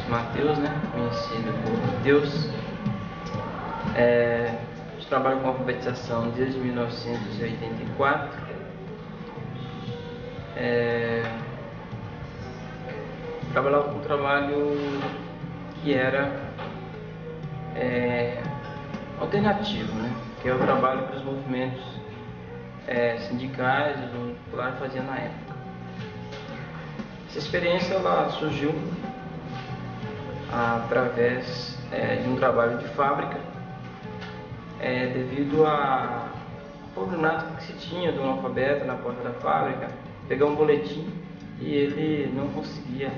Matheus, né? Conhecido por Matheus. Eu trabalho com alfabetização desde 1984. Trabalhava com um trabalho que era alternativo, né? Que é o trabalho para os movimentos sindicais e do popular fazia na época. Essa experiência ela surgiu através de um trabalho de fábrica, devido a problemática que se tinha do analfabeto na porta da fábrica pegar um boletim e ele não conseguia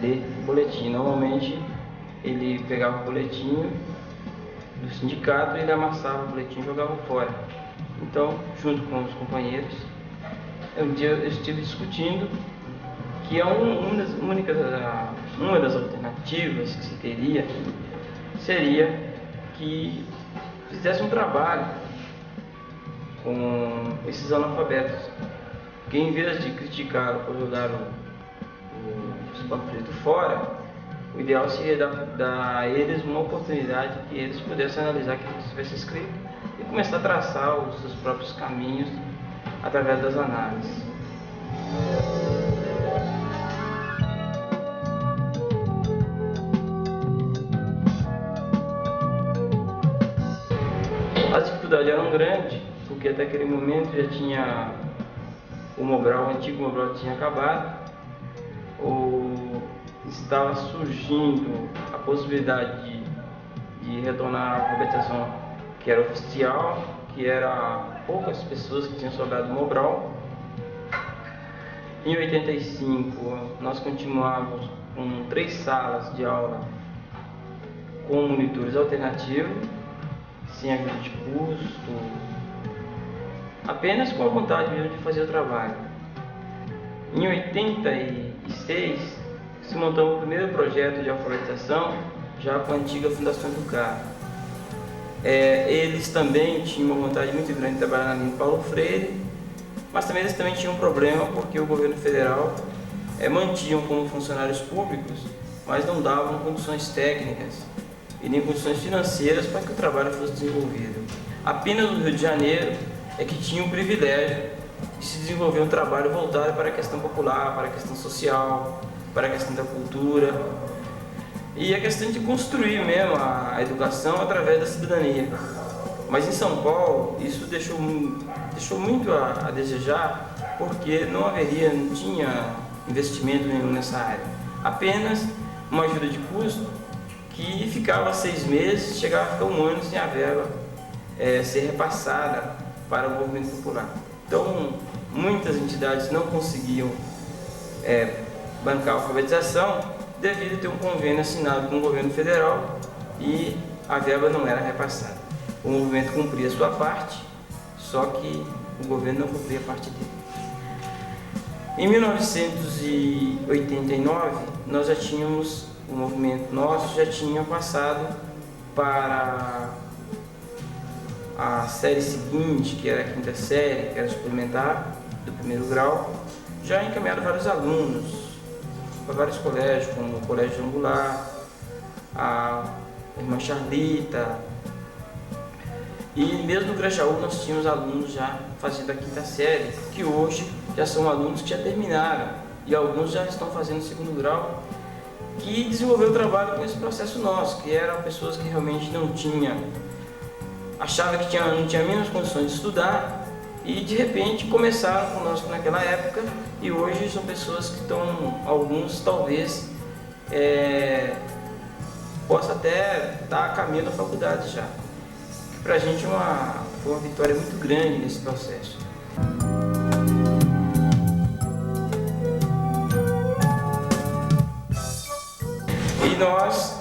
ler o boletim. Normalmente ele pegava o boletim do sindicato e ele amassava o boletim e jogava fora. Então, junto com os companheiros, um dia eu estive discutindo que uma das alternativas que se teria seria que fizesse um trabalho com esses analfabetos, que em vez de criticar por jogar os panfletos fora, o ideal seria dar a eles uma oportunidade que eles pudessem analisar aquilo que estivesse escrito e começar a traçar os seus próprios caminhos através das análises. As dificuldades eram grandes, porque até aquele momento já tinha o antigo Mobral tinha acabado, estava surgindo a possibilidade de retornar à alfabetização que era oficial, que era poucas pessoas que tinham sobrado no Mobral. Em 85 nós continuávamos com 3 salas de aula com monitores alternativos, sem ajuda de custo, apenas com a vontade mesmo de fazer o trabalho. Em 86 se montou o primeiro projeto de alfabetização, já com a antiga Fundação Educar. Eles também tinham uma vontade muito grande de trabalhar na linha Paulo Freire, mas também eles também tinham um problema porque o governo federal mantinham como funcionários públicos, mas não davam condições técnicas e nem condições financeiras para que o trabalho fosse desenvolvido. Apenas no Rio de Janeiro é que tinha o privilégio de se desenvolver um trabalho voltado para a questão popular, para a questão social, para a questão da cultura e a questão de construir mesmo a educação através da cidadania. Mas em São Paulo isso deixou muito a desejar, porque não tinha investimento nenhum nessa área, apenas uma ajuda de custo que ficava 6 meses, chegava a ficar 1 ano sem a verba ser repassada para o movimento popular. Então muitas entidades não conseguiam bancar a alfabetização devido a ter um convênio assinado com o governo federal e a verba não era repassada. O movimento cumpria a sua parte, só que o governo não cumpria a parte dele. Em 1989, nós já tínhamos, o movimento nosso já tinha passado para a série seguinte, que era a 5ª série, que era suplementar do 1º grau, já encaminharam vários alunos para vários colégios, como o Colégio Angular, a Irmã Charlita, e mesmo no Grajaú nós tínhamos alunos já fazendo a 5ª série, que hoje já são alunos que já terminaram, e alguns já estão fazendo o 2º grau, que desenvolveu o trabalho com esse processo nosso, que eram pessoas que realmente não tinham, achavam que não tinha menos condições de estudar, e de repente começaram conosco naquela época, e hoje são pessoas que estão, alguns talvez possa até estar a caminho da faculdade já. Para a gente foi uma vitória muito grande nesse processo. E nós,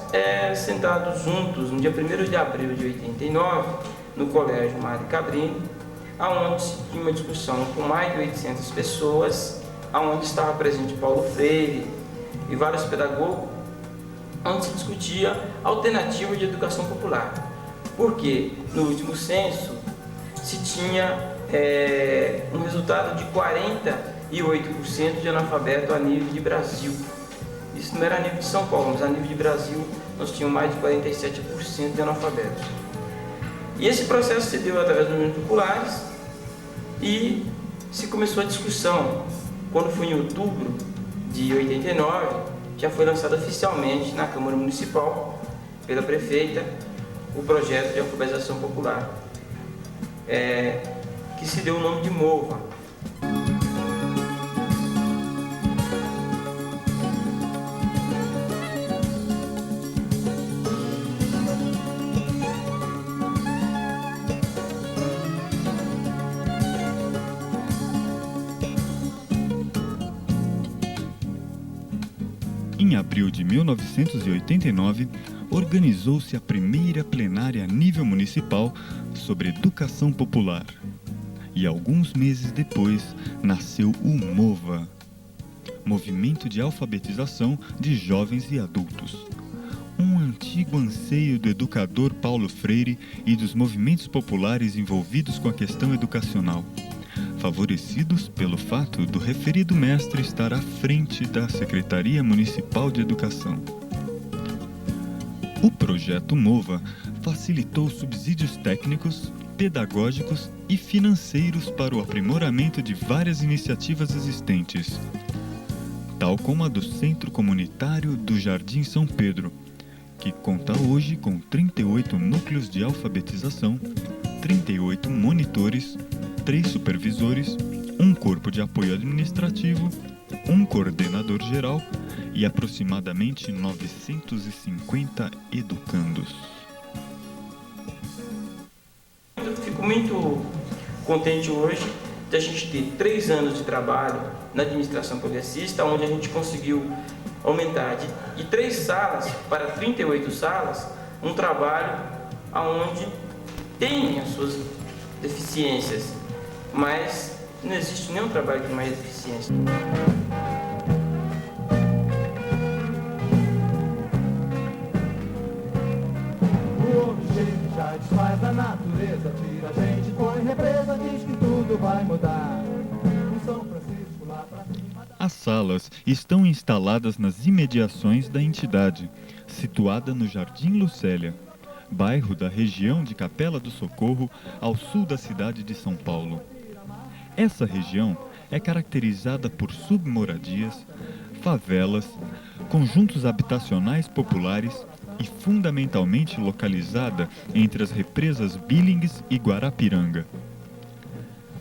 sentados juntos, no dia 1º de abril de 89, no Colégio Madre Cabrini, aonde se tinha uma discussão com mais de 800 pessoas, aonde estava presente Paulo Freire e vários pedagogos, onde se discutia alternativa de educação popular. Porque no último censo se tinha um resultado de 48% de analfabeto a nível de Brasil. Isso não era a nível de São Paulo, mas a nível de Brasil, nós tínhamos mais de 47% de analfabetos. E esse processo se deu através dos movimentos populares e se começou a discussão. Quando foi em outubro de 89, já foi lançado oficialmente na Câmara Municipal, pela prefeita, o projeto de alfabetização popular, que se deu o nome de MOVA. Em abril de 1989, organizou-se a primeira plenária a nível municipal sobre educação popular. E alguns meses depois, nasceu o MOVA, Movimento de Alfabetização de Jovens e Adultos. Um antigo anseio do educador Paulo Freire e dos movimentos populares envolvidos com a questão educacional, favorecidos pelo fato do referido mestre estar à frente da Secretaria Municipal de Educação. O projeto MOVA facilitou subsídios técnicos, pedagógicos e financeiros para o aprimoramento de várias iniciativas existentes, tal como a do Centro Comunitário do Jardim São Pedro, que conta hoje com 38 núcleos de alfabetização, 38 monitores, 3 supervisores, um corpo de apoio administrativo, um coordenador geral e aproximadamente 950 educandos. Eu fico muito contente hoje de a gente ter 3 anos de trabalho na administração progressista, onde a gente conseguiu aumentar de 3 salas para 38 salas, um trabalho onde tem as suas deficiências, mas não existe nenhum trabalho com mais deficiência. O objetivo já desfaz a natureza, tira a gente, põe represa, diz que tudo vai mudar. O São Francisco lá pra cima. As salas estão instaladas nas imediações da entidade, situada no Jardim Lucélia, bairro da região de Capela do Socorro, ao sul da cidade de São Paulo. Essa região é caracterizada por submoradias, favelas, conjuntos habitacionais populares e fundamentalmente localizada entre as represas Billings e Guarapiranga.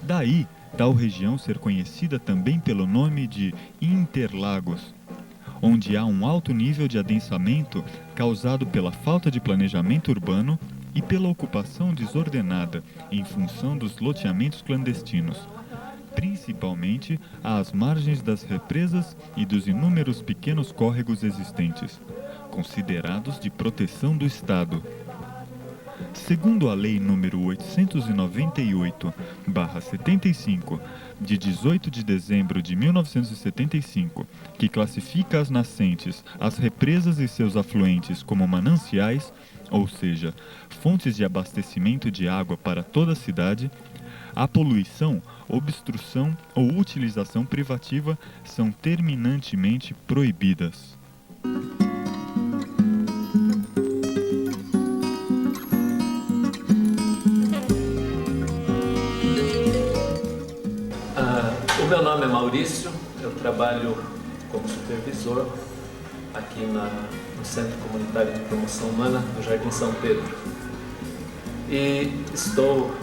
Daí, tal região ser conhecida também pelo nome de Interlagos, onde há um alto nível de adensamento causado pela falta de planejamento urbano e pela ocupação desordenada em função dos loteamentos clandestinos, principalmente às margens das represas e dos inúmeros pequenos córregos existentes, considerados de proteção do Estado. Segundo a Lei nº 898/75, de 18 de dezembro de 1975, que classifica as nascentes, as represas e seus afluentes como mananciais, ou seja, fontes de abastecimento de água para toda a cidade, a poluição, obstrução ou utilização privativa são terminantemente proibidas. O meu nome é Maurício, eu trabalho como supervisor aqui no Centro Comunitário de Promoção Humana do Jardim São Pedro. E estou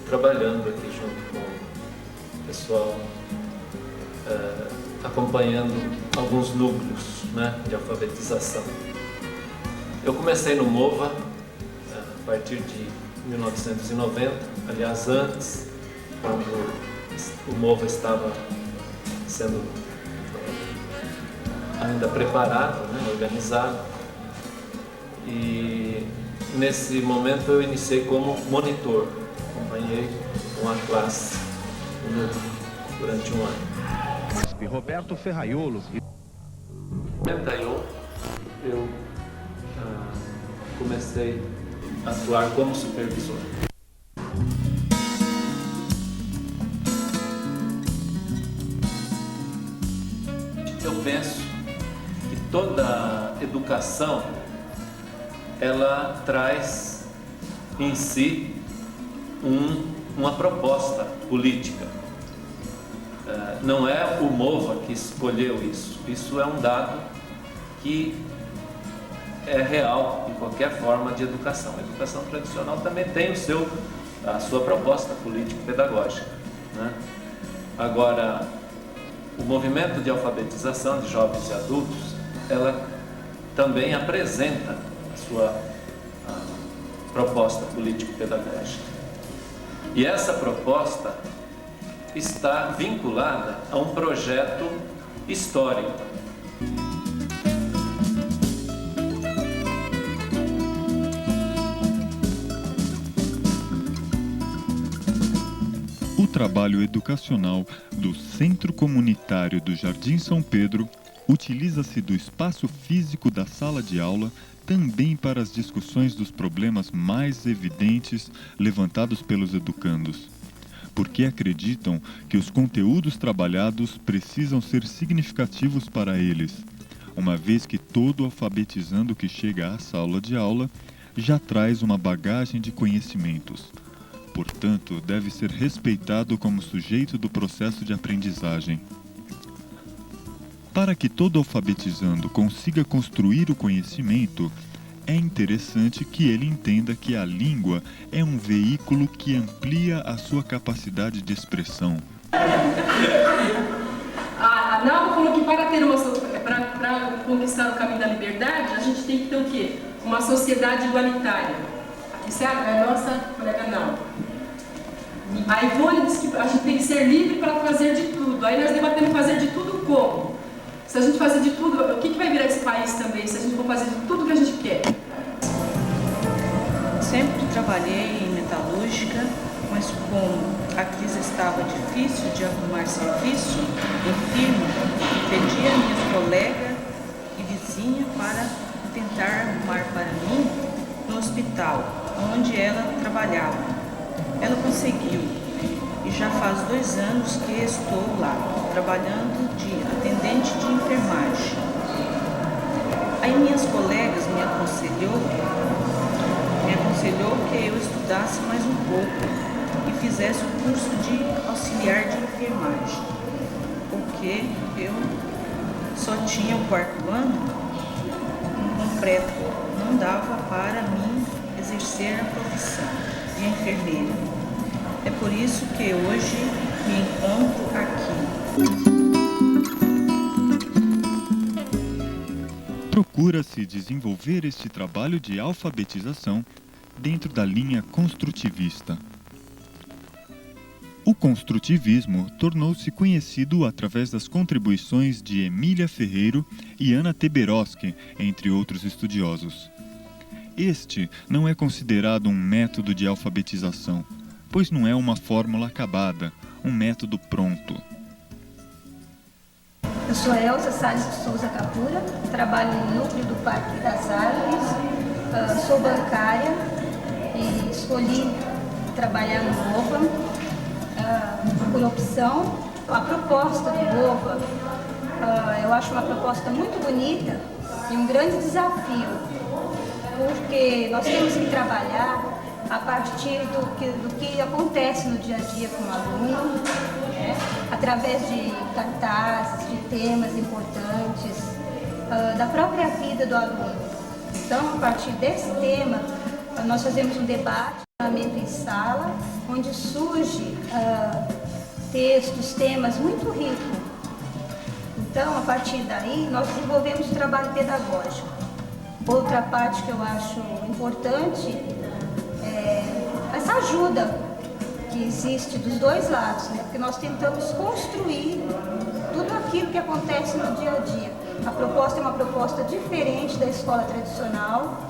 trabalhando aqui junto com o pessoal, acompanhando alguns núcleos, né, de alfabetização. Eu comecei no MOVA a partir de 1990, aliás antes, quando o MOVA estava sendo ainda preparado, né, organizado, e nesse momento eu iniciei como monitor, acompanhei uma classe durante um ano. Roberto Ferraiolo. Em 91 eu comecei a atuar como supervisor. Eu penso que toda educação, ela traz em si uma proposta política. Não é o MOVA que escolheu isso. Isso é um dado que é real em qualquer forma de educação. A educação tradicional também tem a sua proposta político-pedagógica, né? Agora, o movimento de alfabetização de jovens e adultos, ela também apresenta a sua proposta político-pedagógica. E essa proposta está vinculada a um projeto histórico. O trabalho educacional do Centro Comunitário do Jardim São Pedro utiliza-se do espaço físico da sala de aula também para as discussões dos problemas mais evidentes levantados pelos educandos, porque acreditam que os conteúdos trabalhados precisam ser significativos para eles, uma vez que todo alfabetizando que chega à sala de aula já traz uma bagagem de conhecimentos. Portanto, deve ser respeitado como sujeito do processo de aprendizagem. Para que todo alfabetizando consiga construir o conhecimento, é interessante que ele entenda que a língua é um veículo que amplia a sua capacidade de expressão. A Nalva falou que para conquistar o caminho da liberdade, a gente tem que ter o quê? Uma sociedade igualitária. Isso é a nossa colega Nalva. A Ivone disse que a gente tem que ser livre para fazer de tudo. Aí nós debatemos fazer de tudo como? Se a gente fazer de tudo, o que vai virar esse país também, se a gente for fazer de tudo que a gente quer? Sempre trabalhei em metalúrgica, mas como a crise estava difícil de arrumar serviço em firma, pedi a minha colega e vizinha para tentar arrumar para mim no hospital, onde ela trabalhava. Ela conseguiu e já faz 2 anos que estou lá, trabalhando de atendente de enfermagem. Aí minhas colegas me aconselhou que eu estudasse mais um pouco e fizesse o curso de auxiliar de enfermagem, porque eu só tinha o 4º ano completo, não dava para mim exercer a profissão de enfermeira. É por isso que hoje me encontro aqui. Procura-se desenvolver este trabalho de alfabetização dentro da linha construtivista. O construtivismo tornou-se conhecido através das contribuições de Emília Ferreiro e Ana Teberoski, entre outros estudiosos. Este não é considerado um método de alfabetização, pois não é uma fórmula acabada, um método pronto. Eu sou Elza Salles de Souza Capura, trabalho no núcleo do Parque das Árvores, sou bancária e escolhi trabalhar no MOVA por opção. A proposta do MOVA eu acho uma proposta muito bonita e um grande desafio, porque nós temos que trabalhar a partir do que acontece no dia a dia com o aluno, né? Através de cartazes, de temas importantes, da própria vida do aluno. Então, a partir desse tema, nós fazemos um debate em sala, onde surge textos, temas muito ricos. Então, a partir daí, nós desenvolvemos um trabalho pedagógico. Outra parte que eu acho importante é essa ajuda que existe dos dois lados, né? Porque nós tentamos construir tudo aquilo que acontece no dia a dia. A proposta é uma proposta diferente da escola tradicional.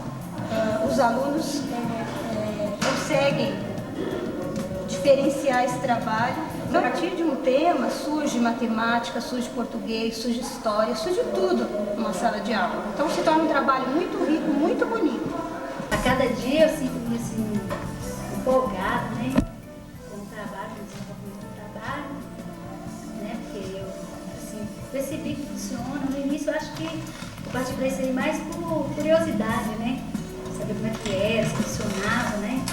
Os alunos conseguem diferenciar esse trabalho. A partir de um tema surge matemática, surge português, surge história, surge tudo numa sala de aula. Então se torna um trabalho muito rico, muito bonito. A cada dia eu sinto-me assim, empolgada, né? Com o trabalho, o desenvolvimento do trabalho, né? Porque eu assim, percebi que funciona. No início eu acho que o parti para isso aí mais por curiosidade, né? Saber como é que era, se funcionava, né?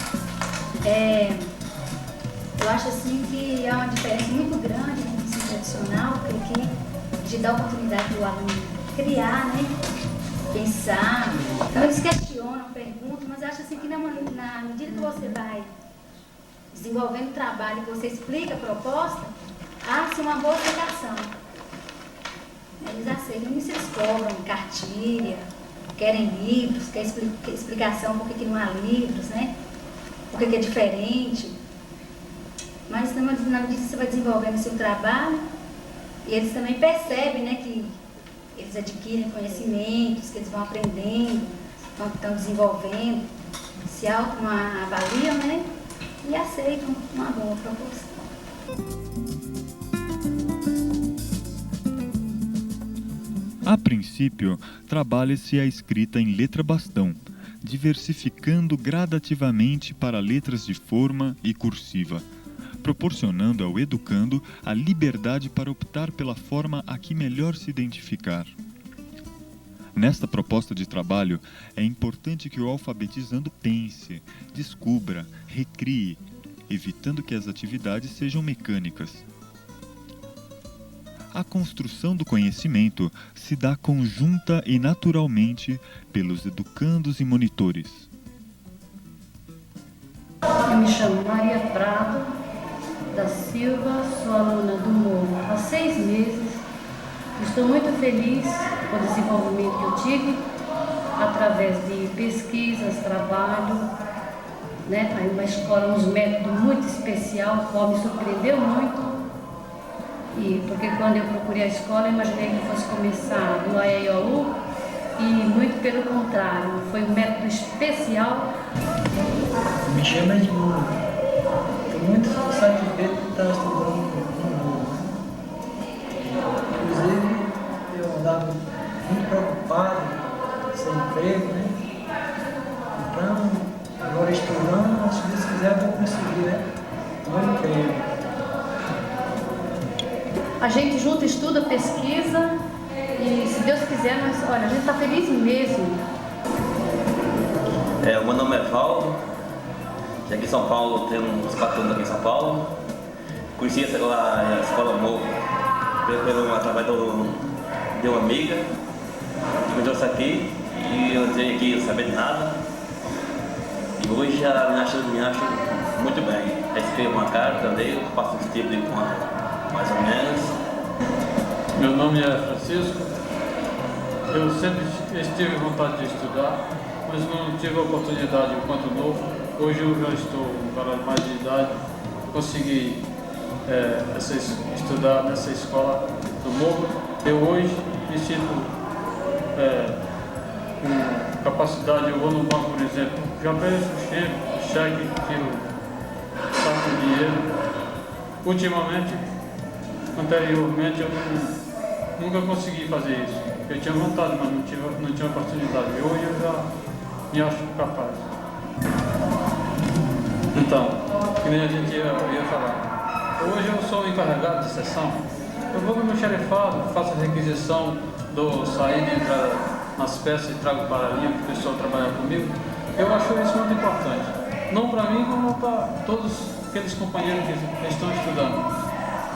Eu acho assim que há uma diferença muito grande no ensino tradicional, porque de dar oportunidade para o aluno criar, né? Pensar. Então eles questionam, perguntam, mas eu acho assim que na medida que você vai desenvolvendo o trabalho, que você explica a proposta, há-se uma boa aplicação. Eles aceitam, isso eles cobram, cartilha, querem livros, querem explicação por que não há livros, né? Por que é diferente. Mas na medida que você vai desenvolvendo o seu trabalho, eles também percebem, né, que eles adquirem conhecimentos, que eles vão aprendendo, estão desenvolvendo, se autoavaliam, né, e aceitam uma boa proposta. A princípio, trabalha-se a escrita em letra bastão, diversificando gradativamente para letras de forma e cursiva, proporcionando ao educando a liberdade para optar pela forma a que melhor se identificar. Nesta proposta de trabalho, é importante que o alfabetizando pense, descubra, recrie, evitando que as atividades sejam mecânicas. A construção do conhecimento se dá conjunta e naturalmente pelos educandos e monitores. Eu me chamo Maria Prado da Silva, sou aluna do Morro há 6 meses. Estou muito feliz com o desenvolvimento que eu tive através de pesquisas, trabalho, né? Aí uma escola, uns métodos muito especial, o qual me surpreendeu muito. E porque quando eu procurei a escola, eu imaginei que fosse começar do AEOU e muito pelo contrário, foi um método especial. Me chama Edmundo. Estou muito satisfeito de estar estudando no Morro. Inclusive, eu andava muito preocupado, sem emprego, né? Então, agora estudando, se Deus quiser, eu vou conseguir, né? Um emprego. A gente junto estuda, pesquisa e, se Deus quiser, a gente está feliz mesmo. Meu nome é Valdo, aqui em São Paulo, tenho uns 4 anos aqui em São Paulo. Conheci a escola Morro através de uma amiga que me trouxe aqui e eu entrei aqui sem saber de nada. E hoje já me acho muito bem. Já escrevo uma carta, leio, passo uns tipos de mais ou menos. Meu nome é Francisco. Eu sempre tive vontade de estudar, mas não tive a oportunidade enquanto novo. Hoje eu já estou um cara mais de idade, consegui estudar nessa escola do Morro. Eu hoje me sinto com capacidade, eu vou no banco, por exemplo, já peço cheque, tiro, saco de dinheiro. Anteriormente eu nunca consegui fazer isso. Eu tinha vontade, mas não tinha oportunidade. E hoje eu já me acho capaz. Então, que nem a gente ia falar. Hoje eu sou encarregado de sessão. Eu vou no meu xerifado, faço a requisição, dou saída, entrada nas peças e trago para a linha para o pessoal trabalhar comigo. Eu acho isso muito importante. Não para mim, como para todos aqueles companheiros que estão estudando.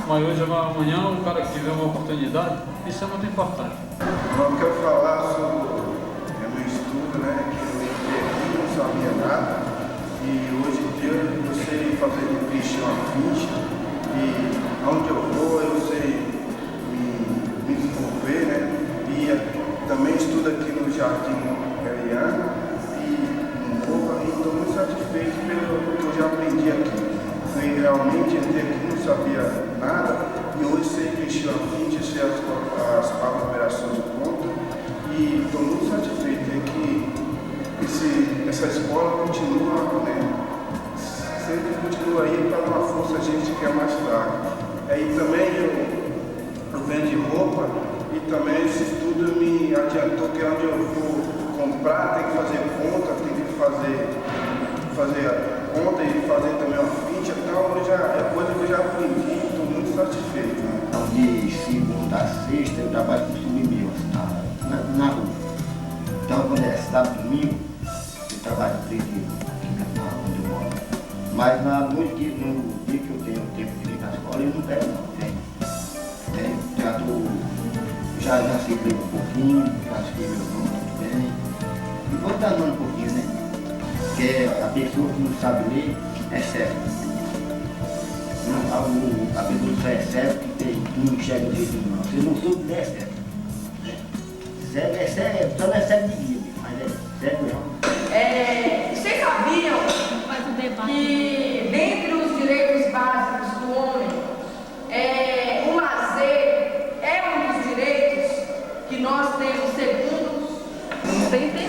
Mas hoje ou amanhã, o cara que tiver uma oportunidade, isso é muito importante. Eu quero falar sobre o meu estudo, né? Que eu não sabia nada e hoje em dia eu sei fazer preencher uma ficha e onde eu vou eu sei me desenvolver, né? E também estudo aqui no Jardim Galeano e no Morro e estou muito satisfeito pelo que eu já aprendi aqui. Eu realmente entrei aqui, não sabia nada e hoje sei preencher a ficha, sei as operações de conta e estou muito satisfeito de que essa escola continua, né, sempre continua aí para uma força a gente que é mais fraca. Aí também eu vendo roupa e também esse estudo me adiantou que onde eu vou comprar tem que fazer conta, tem que fazer a conta e fazer também uma ficha, então é coisa que eu já aprendi e estou muito satisfeito. De segunda a sexta eu trabalho com submil na rua. sábado, domingo, eu trabalho 3 dias onde eu moro. Mas no dia que eu tenho tempo de ir para a escola, eu não pego não, tenho. Já sei ler um pouquinho, já escrevi meu nome muito bem. E vou estar andando um pouquinho, né? Porque a pessoa que não sabe ler é cego. A pessoa só é cego que não enxerga direito não. Se não soube ler, é cego. Cego é cego, só não é cego de dia, mas é cego mesmo. Vocês sabiam que dentre os direitos básicos do homem, o lazer é um dos direitos que nós temos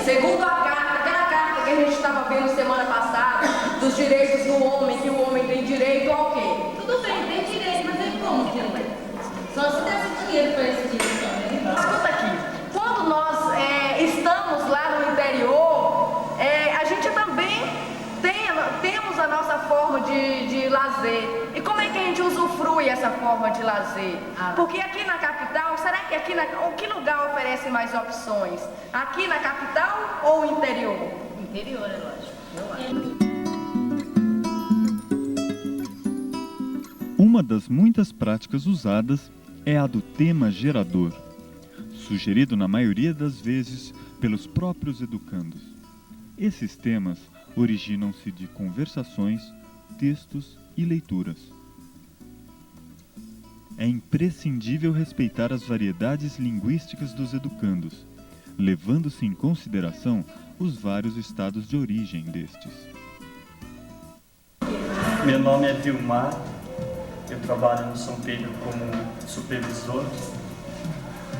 segundo aquela carta que a gente estava vendo semana passada, dos direitos do homem, que o homem tem direito ao quê? Tudo bem, tem direito, mas tem como, só se der dinheiro para esse direito também. Escuta aqui, quando nós estamos lá no interior, a gente também temos a nossa forma de lazer. E como é que a gente usufrui essa forma de lazer? Porque aqui na capital, será que que lugar oferece mais opções? Aqui na capital ou interior? Interior, é lógico. Eu acho. Uma das muitas práticas usadas é a do tema gerador, sugerido na maioria das vezes pelos próprios educandos. Esses temas originam-se de conversações, textos e leituras. É imprescindível respeitar as variedades linguísticas dos educandos, levando-se em consideração os vários estados de origem destes. Meu nome é Vilmar, eu trabalho no São Pedro como supervisor.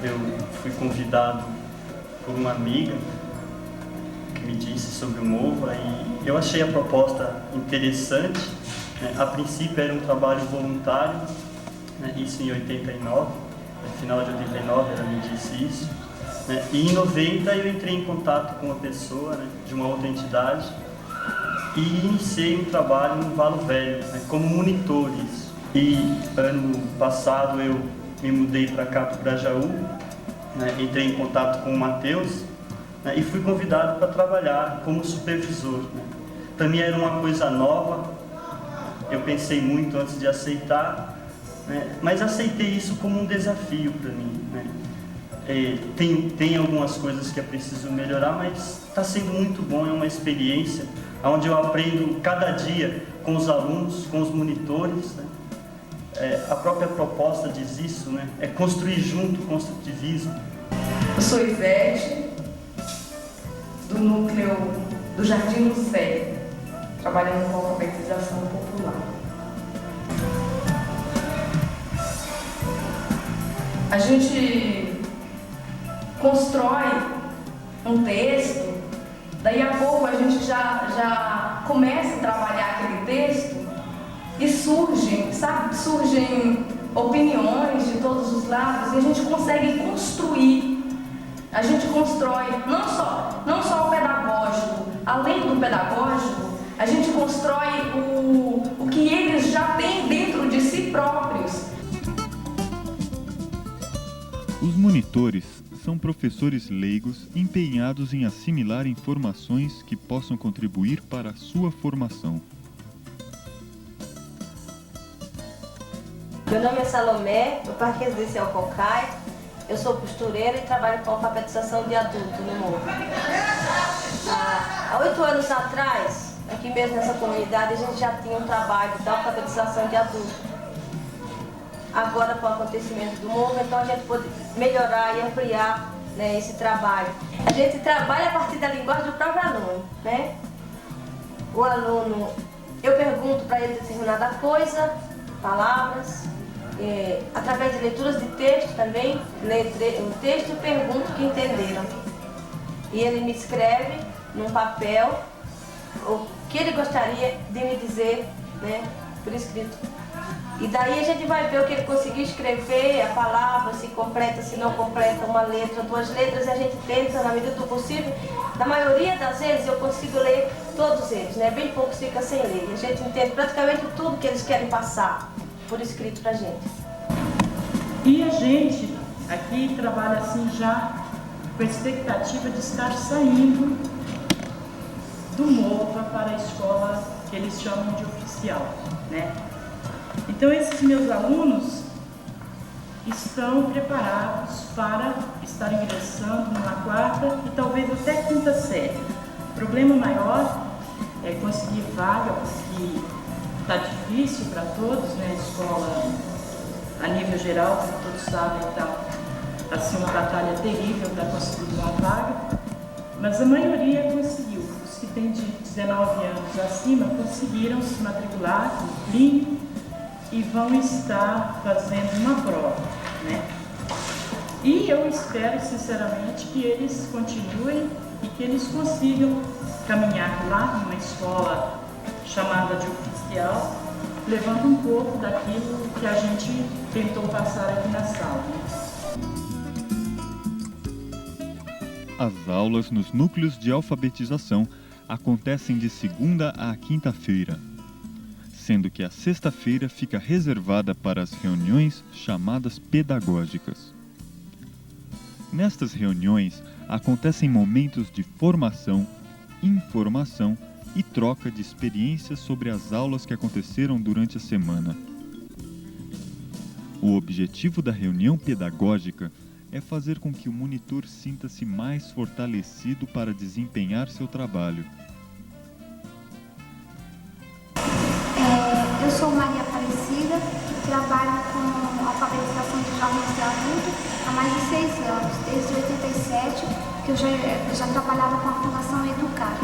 Eu fui convidado por uma amiga que me disse sobre o MOVA e eu achei a proposta interessante. A princípio era um trabalho voluntário, isso em 89, no final de 89 ela me disse isso. E em 90 eu entrei em contato com uma pessoa de uma outra entidade e iniciei um trabalho no Valo Velho, como monitor isso. E ano passado eu me mudei para cá, para o Grajaú, entrei em contato com o Matheus e fui convidado para trabalhar como supervisor. Para mim era uma coisa nova, eu pensei muito antes de aceitar, mas aceitei isso como um desafio para mim. Tem algumas coisas que é preciso melhorar, mas está sendo muito bom, é uma experiência onde eu aprendo cada dia com os alunos, com os monitores. A própria proposta diz isso, é construir junto o construtivismo. Eu sou Ivete, do núcleo do Jardim Lucélia, trabalhando com alfabetização popular. A gente constrói um texto, daí a pouco a gente já começa a trabalhar aquele texto e surgem opiniões de todos os lados e a gente consegue construir. A gente constrói não só o pedagógico, além do pedagógico, a gente constrói o que eles já têm dentro de si próprios. Os monitores são professores leigos empenhados em assimilar informações que possam contribuir para a sua formação. Meu nome é Salomé, do Parque Residencial Concai. Eu sou costureira e trabalho com alfabetização de adulto no MOVA. Há 8 anos atrás, aqui mesmo nessa comunidade, a gente já tinha um trabalho de alfabetização de adulto. Agora, com o acontecimento do MOVA, então a gente pode melhorar e ampliar esse trabalho. A gente trabalha a partir da linguagem do próprio aluno. O aluno, eu pergunto para ele determinada coisa, palavras, através de leituras de texto também, leio o texto e pergunto o que entenderam. E ele me escreve num papel o que ele gostaria de me dizer, por escrito. E daí a gente vai ver o que ele conseguiu escrever, a palavra, se completa, se não completa, uma letra, 2 letras, e a gente tenta, na medida do possível. Na maioria das vezes eu consigo ler todos eles, bem poucos fica sem ler. E a gente entende praticamente tudo que eles querem passar por escrito pra gente. E a gente aqui trabalha assim já com a expectativa de estar saindo do MOVA para a escola que eles chamam de oficial, né? Então esses meus alunos estão preparados para estar ingressando numa 4ª e talvez até 5ª série. O problema maior é conseguir vaga, porque está difícil para todos, né? A escola, a nível geral, como todos sabem, está assim, uma batalha terrível para conseguir uma vaga, mas a maioria conseguiu. Os que têm de 19 anos acima conseguiram se matricular no clínico e vão estar fazendo uma prova, né? E eu espero, sinceramente, que eles continuem e que eles consigam caminhar lá numa escola chamada de oficial, levando um pouco daquilo que a gente tentou passar aqui na sala. As aulas nos núcleos de alfabetização acontecem de segunda a quinta-feira, sendo que a sexta-feira fica reservada para as reuniões chamadas pedagógicas. Nestas reuniões acontecem momentos de formação, informação e troca de experiências sobre as aulas que aconteceram durante a semana. O objetivo da reunião pedagógica é fazer com que o monitor sinta-se mais fortalecido para desempenhar seu trabalho. Eu sou Maria Aparecida, trabalho com alfabetização de jovens e adultos há mais de 6 anos, desde 87, que eu já trabalhava com a Fundação Educar.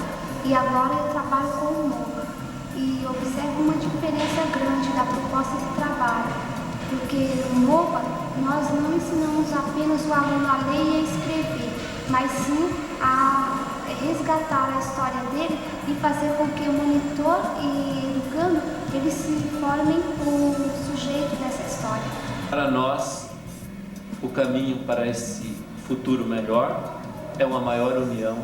E agora eu trabalho com o MOVA. E observo uma diferença grande da proposta de trabalho, porque no MOVA nós não ensinamos apenas o aluno a ler e a escrever, mas sim a resgatar a história dele e fazer com que o monitor e educando eles se formem o sujeito dessa história. Para nós, o caminho para esse futuro melhor é uma maior união,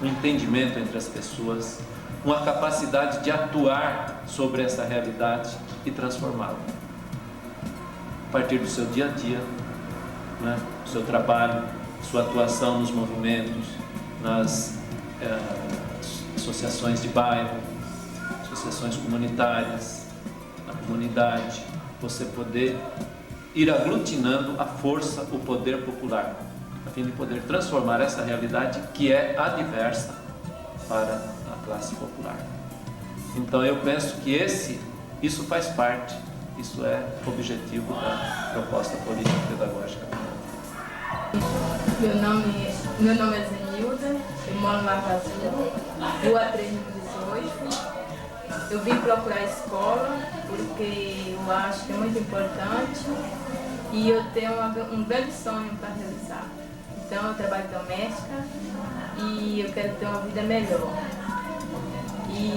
um entendimento entre as pessoas, uma capacidade de atuar sobre essa realidade e transformá-la. A partir do seu dia a dia, né, do seu trabalho, sua atuação nos movimentos, nas associações de bairro, associações comunitárias, na comunidade, você poder ir aglutinando a força, o poder popular, a fim de poder transformar essa realidade que é adversa para a classe popular. Então eu penso que isso faz parte, isso é objetivo da proposta política pedagógica. Meu nome é Zenilda, eu moro na Casa Azul, Rua 3, número 18. Eu vim procurar a escola porque eu acho que é muito importante e eu tenho um grande sonho para realizar. Então eu trabalho doméstica e eu quero ter uma vida melhor. E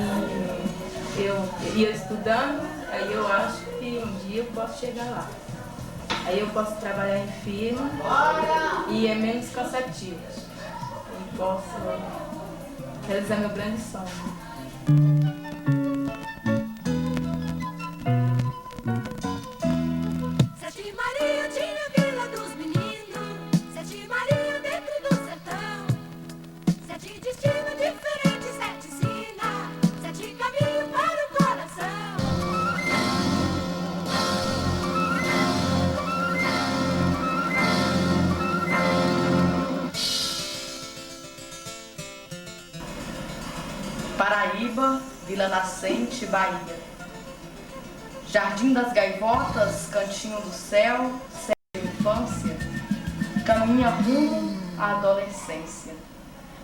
eu estudando, aí eu acho que um dia eu posso chegar lá. Aí eu posso trabalhar em firma e é menos cansativo. E posso realizar meu grande sonho. Paraíba, Vila Nascente, Bahia. Jardim das Gaivotas, Cantinho do Céu, Céu de Infância, caminha rumo à adolescência,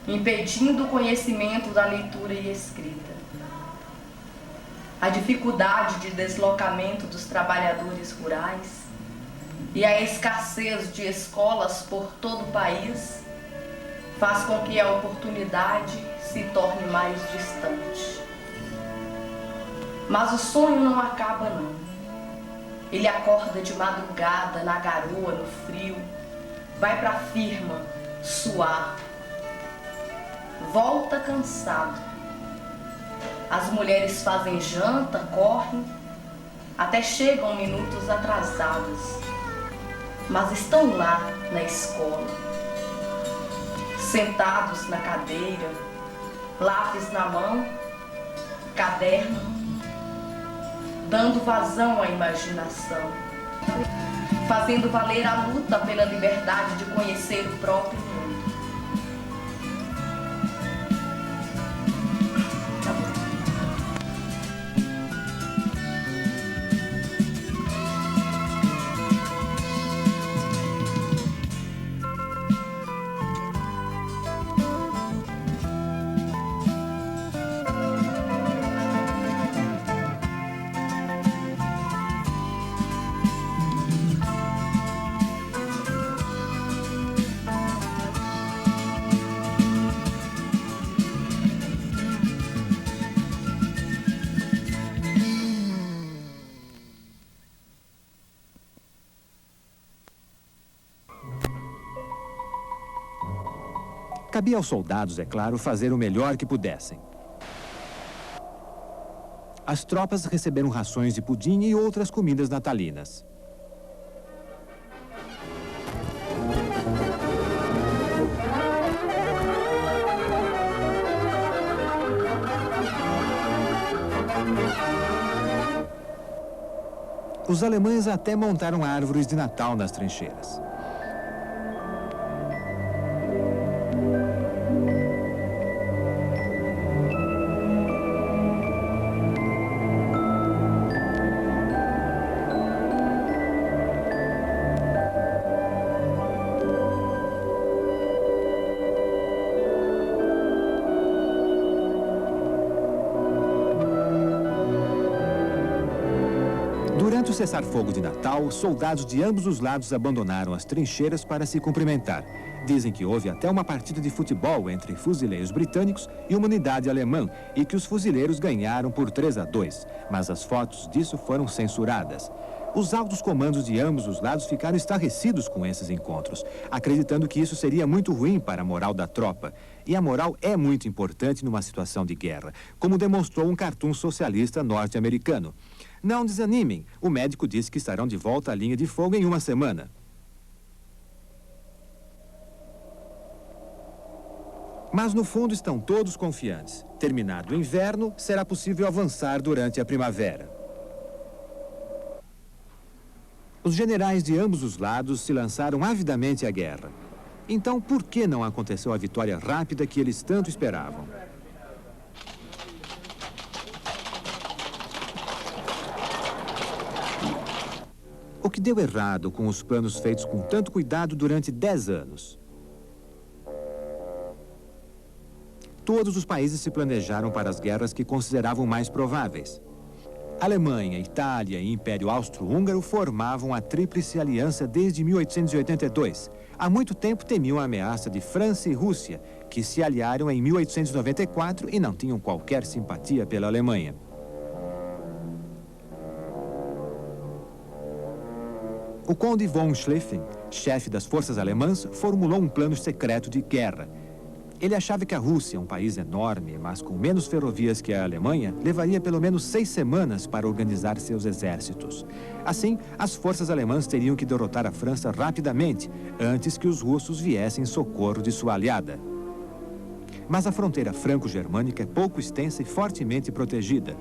impedindo o conhecimento da leitura e escrita. A dificuldade de deslocamento dos trabalhadores rurais e a escassez de escolas por todo o país faz com que a oportunidade se torne mais distante. Mas o sonho não acaba não. Ele acorda de madrugada, na garoa, no frio, vai pra firma, suar, volta cansado. As mulheres fazem janta, correm, até chegam minutos atrasadas, mas estão lá na escola. sentados na cadeira, lápis na mão, caderno, dando vazão à imaginação, fazendo valer a luta pela liberdade de conhecer o próprio mundo. Cabia aos soldados, é claro, fazer o melhor que pudessem. As tropas receberam rações de pudim e outras comidas natalinas. Os alemães até montaram árvores de Natal nas trincheiras. Durante o cessar-fogo de Natal, soldados de ambos os lados abandonaram as trincheiras para se cumprimentar. Dizem que houve até uma partida de futebol entre fuzileiros britânicos e uma unidade alemã e que os fuzileiros ganharam por 3-2, mas as fotos disso foram censuradas. Os altos comandos de ambos os lados ficaram estarrecidos com esses encontros, acreditando que isso seria muito ruim para a moral da tropa. E a moral é muito importante numa situação de guerra, como demonstrou um cartoon socialista norte-americano. Não desanimem, o médico disse que estarão de volta à linha de fogo em uma semana. Mas no fundo estão todos confiantes. Terminado o inverno, será possível avançar durante a primavera. Os generais de ambos os lados se lançaram avidamente à guerra. Então, por que não aconteceu a vitória rápida que eles tanto esperavam? O que deu errado com os planos feitos com tanto cuidado durante 10 anos? Todos os países se planejaram para as guerras que consideravam mais prováveis. Alemanha, Itália e Império Austro-Húngaro formavam a Tríplice Aliança desde 1882. Há muito tempo temiam a ameaça de França e Rússia, que se aliaram em 1894 e não tinham qualquer simpatia pela Alemanha. O conde von Schlieffen, chefe das forças alemãs, formulou um plano secreto de guerra. Ele achava que a Rússia, um país enorme, mas com menos ferrovias que a Alemanha, levaria pelo menos 6 semanas para organizar seus exércitos. Assim, as forças alemãs teriam que derrotar a França rapidamente, antes que os russos viessem em socorro de sua aliada. Mas a fronteira franco-germânica é pouco extensa e fortemente protegida.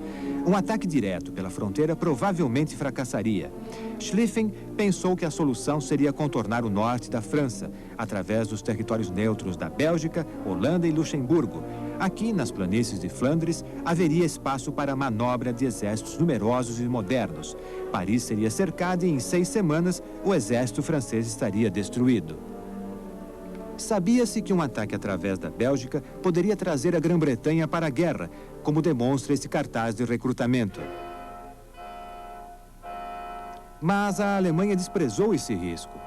Um ataque direto pela fronteira provavelmente fracassaria. Schlieffen pensou que a solução seria contornar o norte da França, através dos territórios neutros da Bélgica, Holanda e Luxemburgo. Aqui, nas planícies de Flandres, haveria espaço para a manobra de exércitos numerosos e modernos. Paris seria cercada e, em 6 semanas, o exército francês estaria destruído. Sabia-se que um ataque através da Bélgica poderia trazer a Grã-Bretanha para a guerra, como demonstra esse cartaz de recrutamento. Mas a Alemanha desprezou esse risco.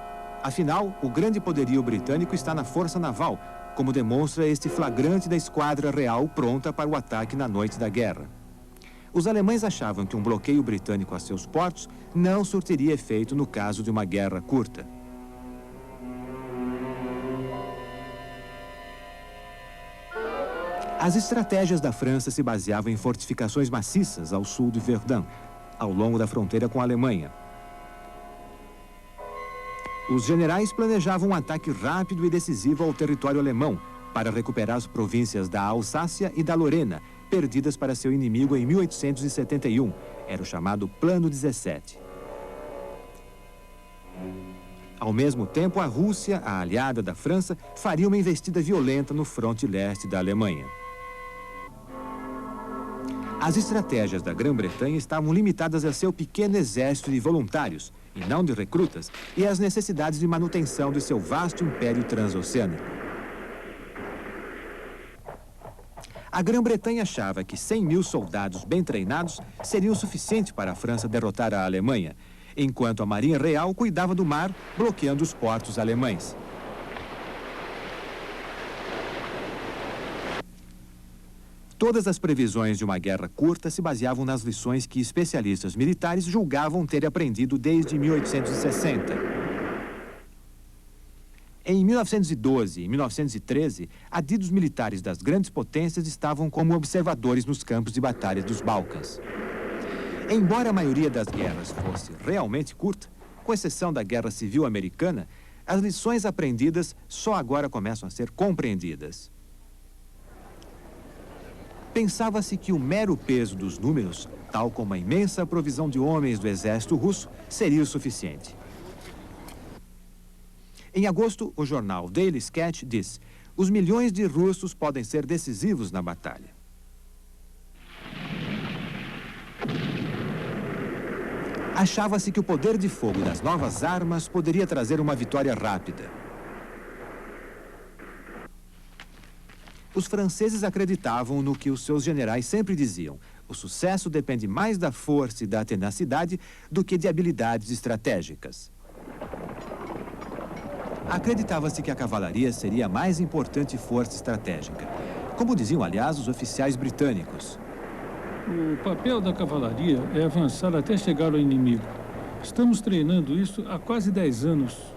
Afinal, o grande poderio britânico está na força naval, como demonstra este flagrante da esquadra real pronta para o ataque na noite da guerra. Os alemães achavam que um bloqueio britânico a seus portos não surtiria efeito no caso de uma guerra curta. As estratégias da França se baseavam em fortificações maciças ao sul de Verdun, ao longo da fronteira com a Alemanha. Os generais planejavam um ataque rápido e decisivo ao território alemão, para recuperar as províncias da Alsácia e da Lorena, perdidas para seu inimigo em 1871. Era o chamado Plano 17. Ao mesmo tempo, a Rússia, a aliada da França, faria uma investida violenta no fronte leste da Alemanha. As estratégias da Grã-Bretanha estavam limitadas a seu pequeno exército de voluntários, e não de recrutas, e às necessidades de manutenção de seu vasto império transoceânico. A Grã-Bretanha achava que 100 mil soldados bem treinados seriam suficiente para a França derrotar a Alemanha, enquanto a Marinha Real cuidava do mar, bloqueando os portos alemães. Todas as previsões de uma guerra curta se baseavam nas lições que especialistas militares julgavam ter aprendido desde 1860. Em 1912 e 1913, adidos militares das grandes potências estavam como observadores nos campos de batalha dos Balcãs. Embora a maioria das guerras fosse realmente curta, com exceção da Guerra Civil Americana, as lições aprendidas só agora começam a ser compreendidas. Pensava-se que o mero peso dos números, tal como a imensa provisão de homens do exército russo, seria o suficiente. Em agosto, o jornal Daily Sketch diz: os milhões de russos podem ser decisivos na batalha. Achava-se que o poder de fogo das novas armas poderia trazer uma vitória rápida. Os franceses acreditavam no que os seus generais sempre diziam: o sucesso depende mais da força e da tenacidade do que de habilidades estratégicas. Acreditava-se que a cavalaria seria a mais importante força estratégica, como diziam, aliás, os oficiais britânicos. O papel da cavalaria é avançar até chegar ao inimigo. Estamos treinando isso há quase 10 anos.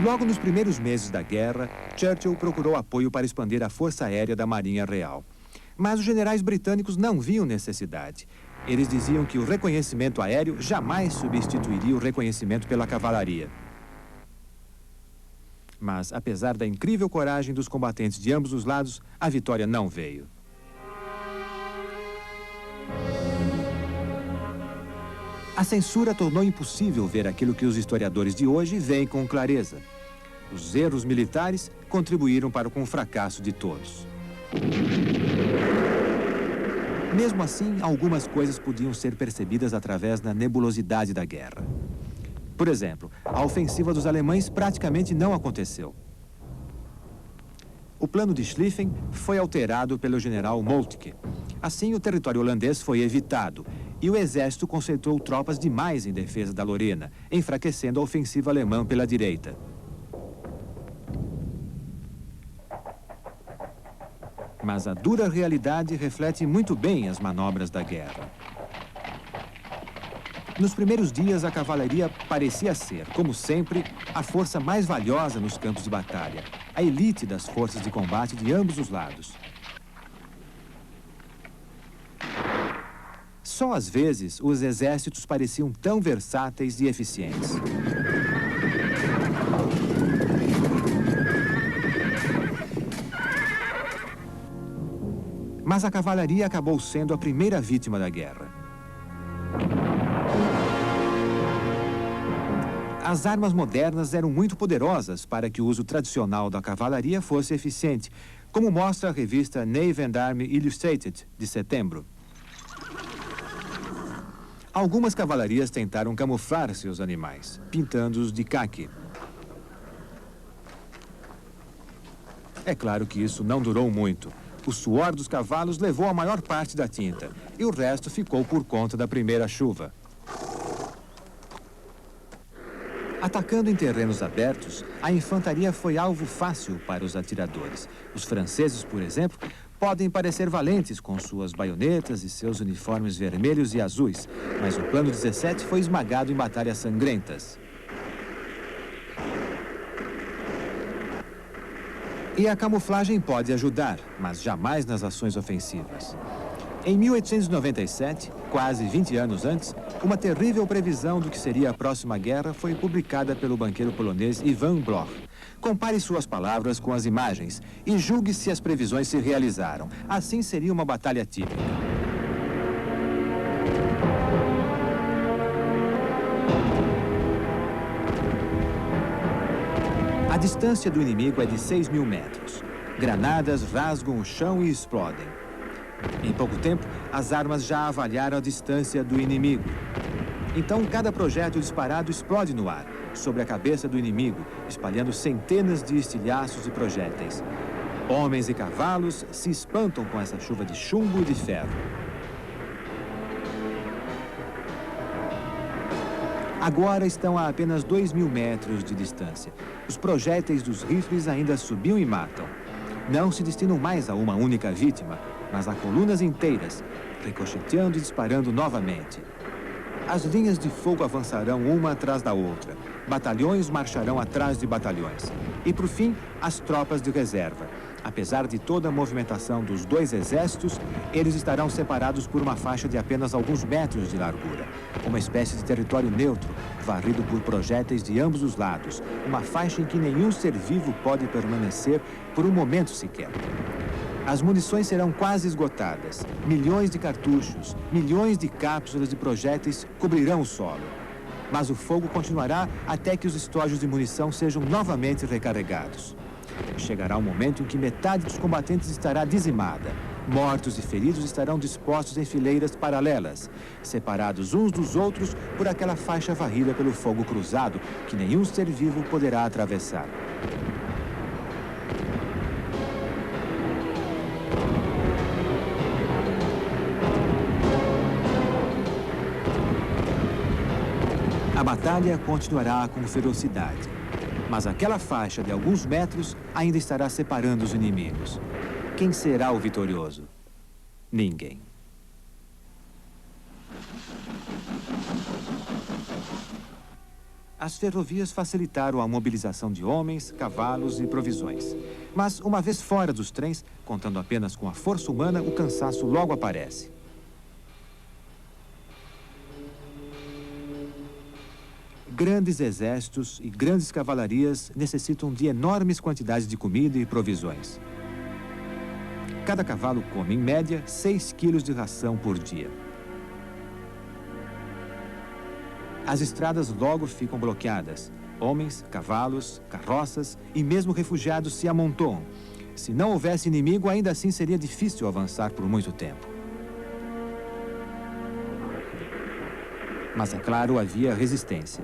Logo nos primeiros meses da guerra, Churchill procurou apoio para expandir a Força Aérea da Marinha Real. Mas os generais britânicos não viam necessidade. Eles diziam que o reconhecimento aéreo jamais substituiria o reconhecimento pela cavalaria. Mas, apesar da incrível coragem dos combatentes de ambos os lados, a vitória não veio. A censura tornou impossível ver aquilo que os historiadores de hoje veem com clareza. Os erros militares contribuíram para o fracasso de todos. Mesmo assim, algumas coisas podiam ser percebidas através da nebulosidade da guerra. Por exemplo, a ofensiva dos alemães praticamente não aconteceu. O plano de Schlieffen foi alterado pelo general Moltke. Assim, o território holandês foi evitado e o exército concentrou tropas demais em defesa da Lorena, enfraquecendo a ofensiva alemã pela direita. Mas a dura realidade reflete muito bem as manobras da guerra. Nos primeiros dias, a cavalaria parecia ser, como sempre, a força mais valiosa nos campos de batalha, a elite das forças de combate de ambos os lados. Só às vezes, os exércitos pareciam tão versáteis e eficientes. Mas a cavalaria acabou sendo a primeira vítima da guerra. As armas modernas eram muito poderosas para que o uso tradicional da cavalaria fosse eficiente, como mostra a revista Navy and Army Illustrated, de setembro. Algumas cavalarias tentaram camuflar seus animais, pintando-os de caqui. É claro que isso não durou muito. O suor dos cavalos levou a maior parte da tinta, e o resto ficou por conta da primeira chuva. Atacando em terrenos abertos, a infantaria foi alvo fácil para os atiradores. Os franceses, por exemplo, podem parecer valentes com suas baionetas e seus uniformes vermelhos e azuis, mas o plano 17 foi esmagado em batalhas sangrentas. E a camuflagem pode ajudar, mas jamais nas ações ofensivas. Em 1897, quase 20 anos antes, Uma terrível previsão do que seria a próxima guerra foi publicada pelo banqueiro polonês Ivan Bloch. Compare suas palavras com as imagens e julgue se as previsões se realizaram. Assim seria uma batalha típica. A distância do inimigo é de 6.000 metros. Granadas rasgam o chão e explodem. Em pouco tempo, as armas já avaliaram a distância do inimigo. Então, cada projétil disparado explode no ar, sobre a cabeça do inimigo, espalhando centenas de estilhaços e projéteis. Homens e cavalos se espantam com essa chuva de chumbo e de ferro. Agora estão a apenas 2.000 metros de distância. Os projéteis dos rifles ainda subiam e matam. Não se destinam mais a uma única vítima, mas a colunas inteiras, ricocheteando e disparando novamente. As linhas de fogo avançarão uma atrás da outra. Batalhões marcharão atrás de batalhões. E, por fim, as tropas de reserva. Apesar de toda a movimentação dos dois exércitos, eles estarão separados por uma faixa de apenas alguns metros de largura. Uma espécie de território neutro, varrido por projéteis de ambos os lados. Uma faixa em que nenhum ser vivo pode permanecer por um momento sequer. As munições serão quase esgotadas. Milhões de cartuchos, milhões de cápsulas de projéteis cobrirão o solo. Mas o fogo continuará até que os estojos de munição sejam novamente recarregados. Chegará um momento em que metade dos combatentes estará dizimada. Mortos e feridos estarão dispostos em fileiras paralelas, separados uns dos outros por aquela faixa varrida pelo fogo cruzado que nenhum ser vivo poderá atravessar. A batalha continuará com ferocidade. Mas aquela faixa de alguns metros ainda estará separando os inimigos. Quem será o vitorioso? Ninguém. As ferrovias facilitaram a mobilização de homens, cavalos e provisões. Mas, uma vez fora dos trens, contando apenas com a força humana, o cansaço logo aparece. Grandes exércitos e grandes cavalarias necessitam de enormes quantidades de comida e provisões. Cada cavalo come, em média, 6 quilos de ração por dia. As estradas logo ficam bloqueadas. Homens, cavalos, carroças e mesmo refugiados se amontoam. Se não houvesse inimigo, ainda assim seria difícil avançar por muito tempo. Mas, é claro, havia resistência.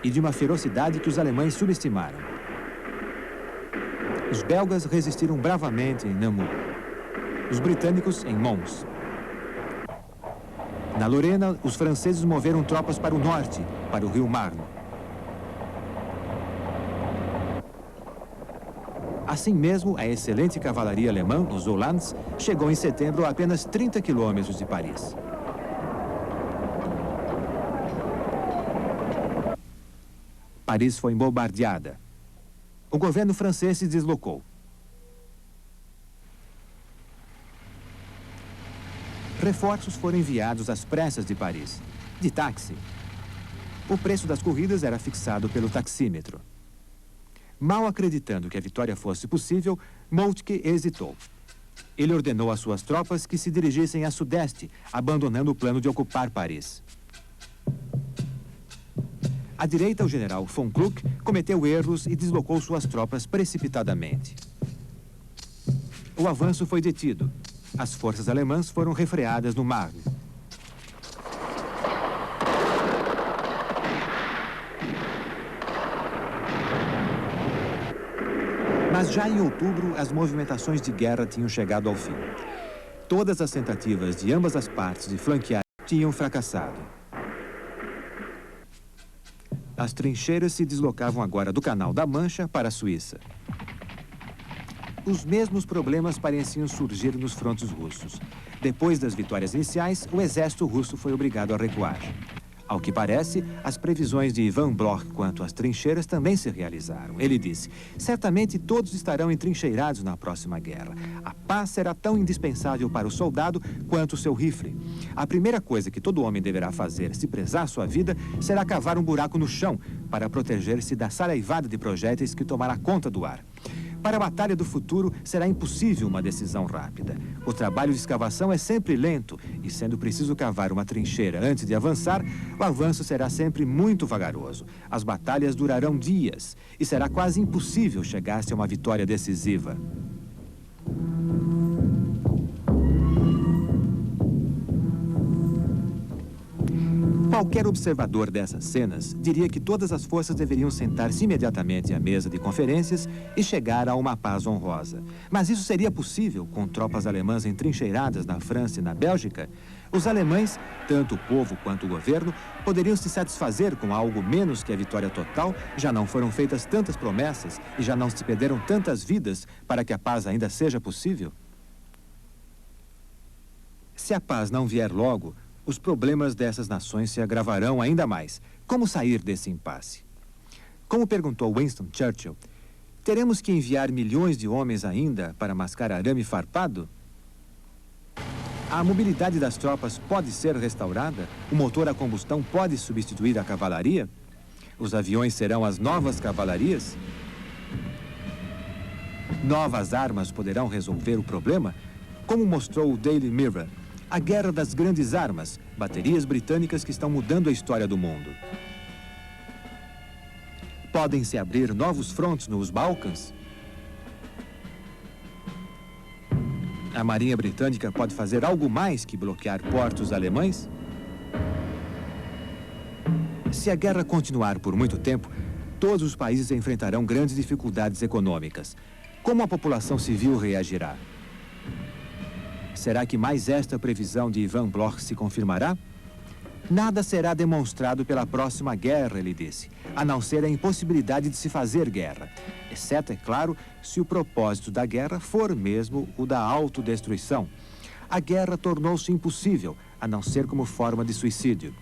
E de uma ferocidade que os alemães subestimaram. Os belgas resistiram bravamente em Namur. Os britânicos em Mons. Na Lorena, os franceses moveram tropas para o norte, para o rio Marne. Assim mesmo, a excelente cavalaria alemã, os Uhlans, chegou em setembro a apenas 30 quilômetros de Paris. Paris foi bombardeada. O governo francês se deslocou. Reforços foram enviados às pressas de Paris, de táxi. O preço das corridas era fixado pelo taxímetro. Mal acreditando que a vitória fosse possível, Moltke hesitou. Ele ordenou às suas tropas que se dirigissem a sudeste, abandonando o plano de ocupar Paris. À direita, o general von Kluck cometeu erros e deslocou suas tropas precipitadamente. O avanço foi detido. As forças alemãs foram refreadas no Marne. Mas já em outubro, as movimentações de guerra tinham chegado ao fim. Todas as tentativas de ambas as partes de flanquear tinham fracassado. As trincheiras se deslocavam agora do Canal da Mancha para a Suíça. Os mesmos problemas pareciam surgir nos frontes russos. Depois das vitórias iniciais, o exército russo foi obrigado a recuar. Ao que parece, as previsões de Van Bloch quanto às trincheiras também se realizaram. Ele disse: certamente todos estarão entrincheirados na próxima guerra. A paz será tão indispensável para o soldado quanto o seu rifle. A primeira coisa que todo homem deverá fazer, se prezar sua vida, será cavar um buraco no chão para proteger-se da saraivada de projéteis que tomará conta do ar. Para a batalha do futuro, será impossível uma decisão rápida. O trabalho de escavação é sempre lento e, sendo preciso cavar uma trincheira antes de avançar, o avanço será sempre muito vagaroso. As batalhas durarão dias e será quase impossível chegar-se a uma vitória decisiva. Qualquer observador dessas cenas diria que todas as forças deveriam sentar-se imediatamente à mesa de conferências e chegar a uma paz honrosa. Mas isso seria possível com tropas alemãs entrincheiradas na França e na Bélgica? Os alemães, tanto o povo quanto o governo, poderiam se satisfazer com algo menos que a vitória total? Já não foram feitas tantas promessas e já não se perderam tantas vidas para que a paz ainda seja possível? Se a paz não vier logo, os problemas dessas nações se agravarão ainda mais. Como sair desse impasse? Como perguntou Winston Churchill, teremos que enviar milhões de homens ainda para mascar arame farpado? A mobilidade das tropas pode ser restaurada? O motor a combustão pode substituir a cavalaria? Os aviões serão as novas cavalarias? Novas armas poderão resolver o problema? Como mostrou o Daily Mirror, a guerra das grandes armas, baterias britânicas que estão mudando a história do mundo. Podem se abrir novos frontes nos Balcãs? A Marinha Britânica pode fazer algo mais que bloquear portos alemães? Se a guerra continuar por muito tempo, todos os países enfrentarão grandes dificuldades econômicas. Como a população civil reagirá? Será que mais esta previsão de Van Bloch se confirmará? Nada será demonstrado pela próxima guerra, ele disse, a não ser a impossibilidade de se fazer guerra. Exceto, é claro, se o propósito da guerra for mesmo o da autodestruição. A guerra tornou-se impossível, a não ser como forma de suicídio.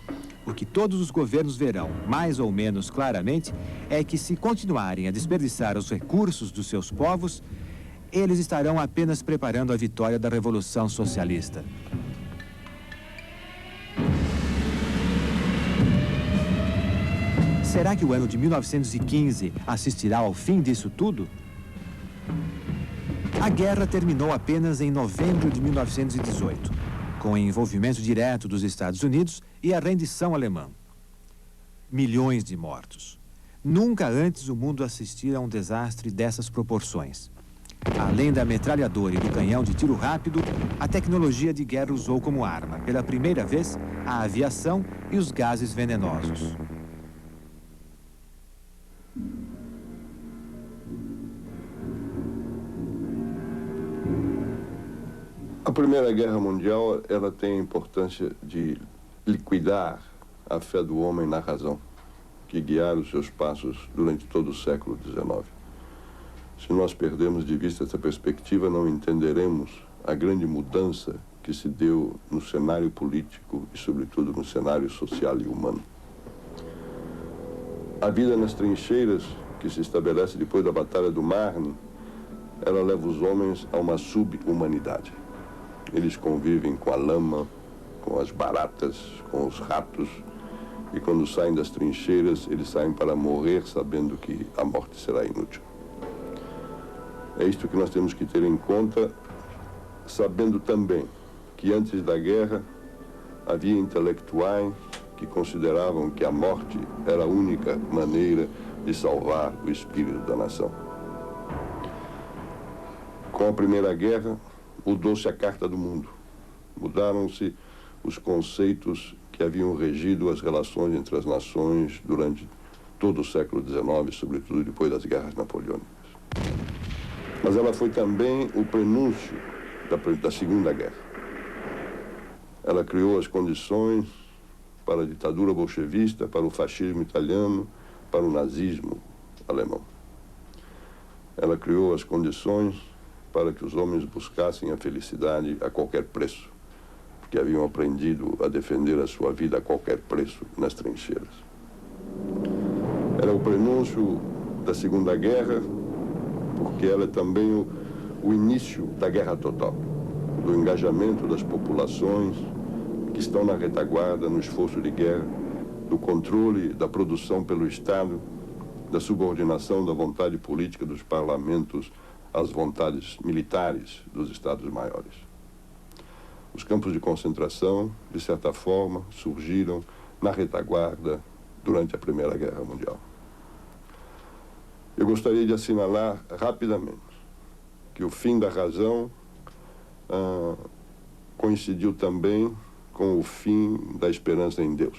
O que todos os governos verão, mais ou menos claramente, é que se continuarem a desperdiçar os recursos dos seus povos, eles estarão apenas preparando a vitória da Revolução Socialista. Será que o ano de 1915 assistirá ao fim disso tudo? A guerra terminou apenas em novembro de 1918, com o envolvimento direto dos Estados Unidos e a rendição alemã. Milhões de mortos. Nunca antes o mundo assistira a um desastre dessas proporções. Além da metralhadora e do canhão de tiro rápido, a tecnologia de guerra usou como arma, pela primeira vez, a aviação e os gases venenosos. A Primeira Guerra Mundial, ela tem a importância de liquidar a fé do homem na razão, que guiar os seus passos durante todo o século XIX. Se nós perdermos de vista essa perspectiva, não entenderemos a grande mudança que se deu no cenário político e, sobretudo, no cenário social e humano. A vida nas trincheiras, que se estabelece depois da Batalha do Marne, ela leva os homens a uma sub-humanidade. Eles convivem com a lama, com as baratas, com os ratos, e quando saem das trincheiras, eles saem para morrer sabendo que a morte será inútil. É isto que nós temos que ter em conta, sabendo também que antes da guerra havia intelectuais que consideravam que a morte era a única maneira de salvar o espírito da nação. Com a Primeira Guerra, mudou-se a carta do mundo. Mudaram-se os conceitos que haviam regido as relações entre as nações durante todo o século XIX, sobretudo depois das guerras napoleônicas. Mas ela foi também o prenúncio da Segunda Guerra. Ela criou as condições para a ditadura bolchevista, para o fascismo italiano, para o nazismo alemão. Ela criou as condições para que os homens buscassem a felicidade a qualquer preço, porque que haviam aprendido a defender a sua vida a qualquer preço nas trincheiras. Era o prenúncio da Segunda Guerra, porque ela é também o início da guerra total, do engajamento das populações que estão na retaguarda, no esforço de guerra, do controle da produção pelo Estado, da subordinação da vontade política dos parlamentos às vontades militares dos Estados maiores. Os campos de concentração, de certa forma, surgiram na retaguarda durante a Primeira Guerra Mundial. Eu gostaria de assinalar rapidamente que o fim da razão coincidiu também com o fim da esperança em Deus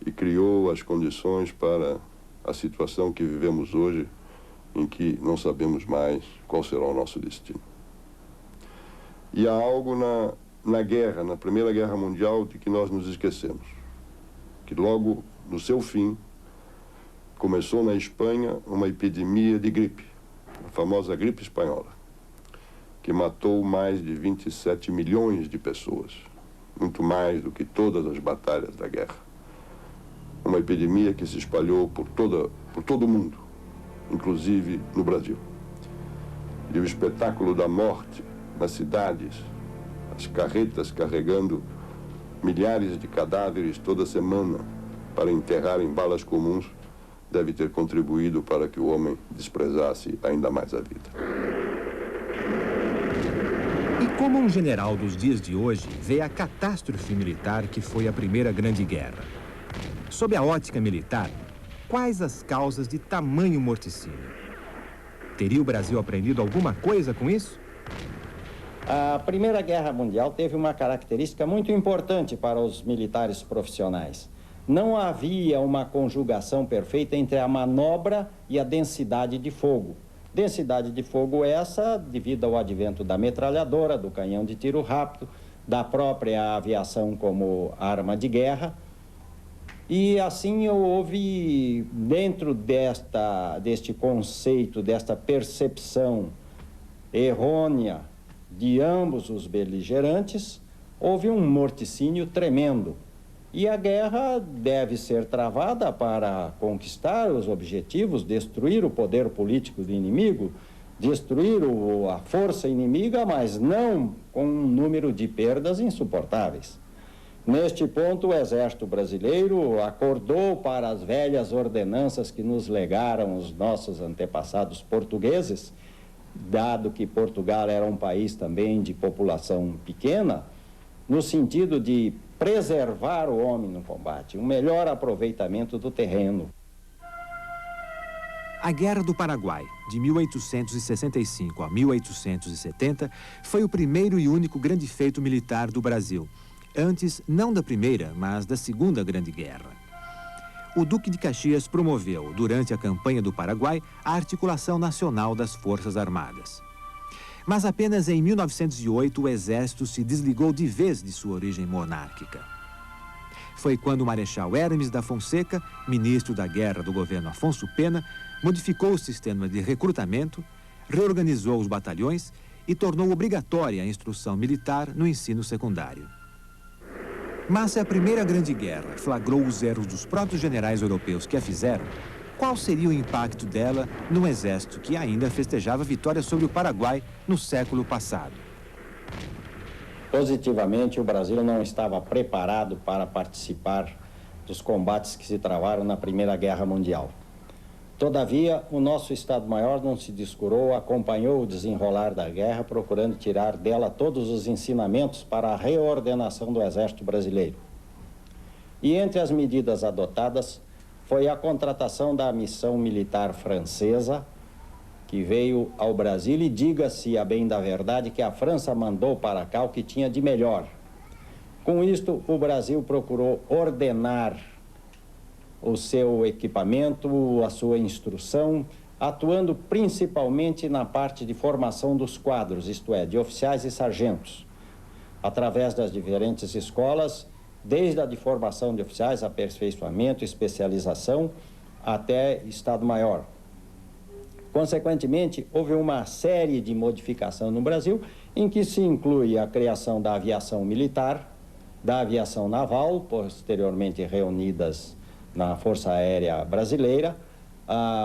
e criou as condições para a situação que vivemos hoje, em que não sabemos mais qual será o nosso destino. E há algo na guerra, na Primeira Guerra Mundial, de que nós nos esquecemos. Que logo no seu fim, começou na Espanha uma epidemia de gripe, a famosa gripe espanhola, que matou mais de 27 milhões de pessoas, muito mais do que todas as batalhas da guerra. Uma epidemia que se espalhou por todo o mundo, inclusive no Brasil. E o espetáculo da morte nas cidades, as carretas carregando milhares de cadáveres toda semana para enterrar em balas comuns, deve ter contribuído para que o homem desprezasse ainda mais a vida. E como um general dos dias de hoje vê a catástrofe militar que foi a Primeira Grande Guerra? Sob a ótica militar, quais as causas de tamanho morticínio? Teria o Brasil aprendido alguma coisa com isso? A Primeira Guerra Mundial teve uma característica muito importante para os militares profissionais. Não havia uma conjugação perfeita entre a manobra e a densidade de fogo. Densidade de fogo essa devido ao advento da metralhadora, do canhão de tiro rápido, da própria aviação como arma de guerra. E assim houve, dentro deste conceito, desta percepção errônea de ambos os beligerantes, houve um morticínio tremendo. E a guerra deve ser travada para conquistar os objetivos, destruir o poder político do inimigo, destruir a força inimiga, mas não com um número de perdas insuportáveis. Neste ponto, o Exército Brasileiro acordou para as velhas ordenanças que nos legaram os nossos antepassados portugueses, dado que Portugal era um país também de população pequena, no sentido de preservar o homem no combate, um melhor aproveitamento do terreno. A Guerra do Paraguai, de 1865 a 1870, foi o primeiro e único grande feito militar do Brasil. Antes, não da Primeira, mas da Segunda Grande Guerra. O Duque de Caxias promoveu, durante a campanha do Paraguai, a articulação nacional das Forças Armadas. Mas apenas em 1908 o Exército se desligou de vez de sua origem monárquica. Foi quando o Marechal Hermes da Fonseca, ministro da Guerra do governo Afonso Pena, modificou o sistema de recrutamento, reorganizou os batalhões e tornou obrigatória a instrução militar no ensino secundário. Mas se a Primeira Grande Guerra flagrou os erros dos próprios generais europeus que a fizeram, qual seria o impacto dela num exército que ainda festejava a vitória sobre o Paraguai no século passado? Positivamente, o Brasil não estava preparado para participar dos combates que se travaram na Primeira Guerra Mundial. Todavia, o nosso Estado-Maior não se descurou, acompanhou o desenrolar da guerra, procurando tirar dela todos os ensinamentos para a reordenação do Exército Brasileiro. E entre as medidas adotadas foi a contratação da missão militar francesa, que veio ao Brasil, e diga-se a bem da verdade que a França mandou para cá o que tinha de melhor. Com isto, o Brasil procurou ordenar o seu equipamento, a sua instrução, atuando principalmente na parte de formação dos quadros, isto é, de oficiais e sargentos, através das diferentes escolas, desde a de formação de oficiais, aperfeiçoamento, especialização, até Estado-Maior. Consequentemente, houve uma série de modificações no Brasil em que se inclui a criação da aviação militar, da aviação naval, posteriormente reunidas na Força Aérea Brasileira,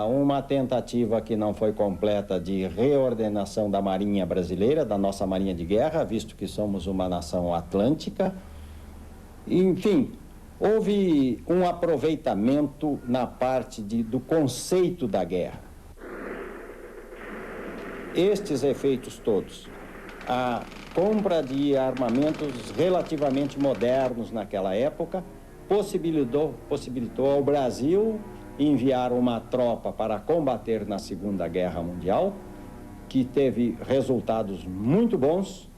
uma tentativa que não foi completa de reordenação da Marinha Brasileira, da nossa Marinha de Guerra, visto que somos uma nação atlântica. Enfim, houve um aproveitamento na parte do conceito da guerra. Estes efeitos todos, a compra de armamentos relativamente modernos naquela época, possibilitou ao Brasil enviar uma tropa para combater na Segunda Guerra Mundial, que teve resultados muito bons.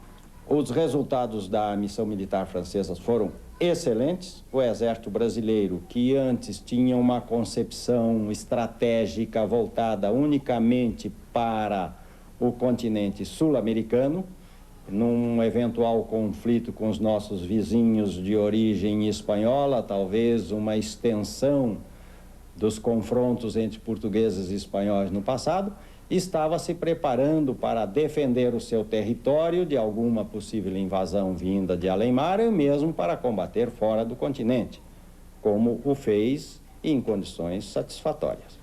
Os resultados da missão militar francesa foram excelentes. O exército brasileiro, que antes tinha uma concepção estratégica voltada unicamente para o continente sul-americano, num eventual conflito com os nossos vizinhos de origem espanhola, talvez uma extensão dos confrontos entre portugueses e espanhóis no passado, estava se preparando para defender o seu território de alguma possível invasão vinda de além-mar e mesmo para combater fora do continente, como o fez em condições satisfatórias.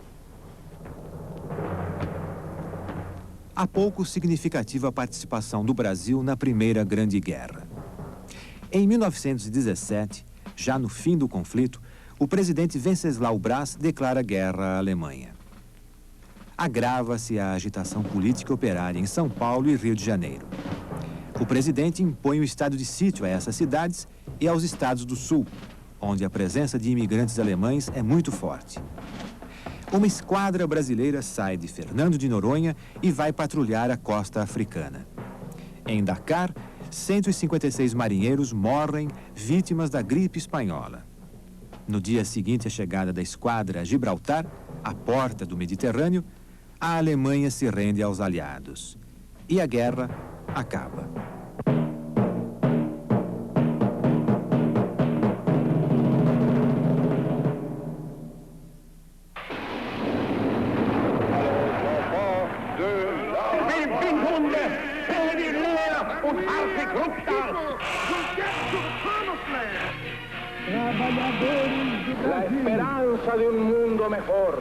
Há pouco significativa a participação do Brasil na Primeira Grande Guerra. Em 1917, já no fim do conflito, o presidente Venceslau Braz declara guerra à Alemanha. Agrava-se a agitação política operária em São Paulo e Rio de Janeiro. O presidente impõe o estado de sítio a essas cidades e aos estados do sul, onde a presença de imigrantes alemães é muito forte. Uma esquadra brasileira sai de Fernando de Noronha e vai patrulhar a costa africana. Em Dakar, 156 marinheiros morrem vítimas da gripe espanhola. No dia seguinte à chegada da esquadra a Gibraltar, à porta do Mediterrâneo, a Alemanha se rende aos aliados. E a guerra acaba. La esperanza de un mundo mejor.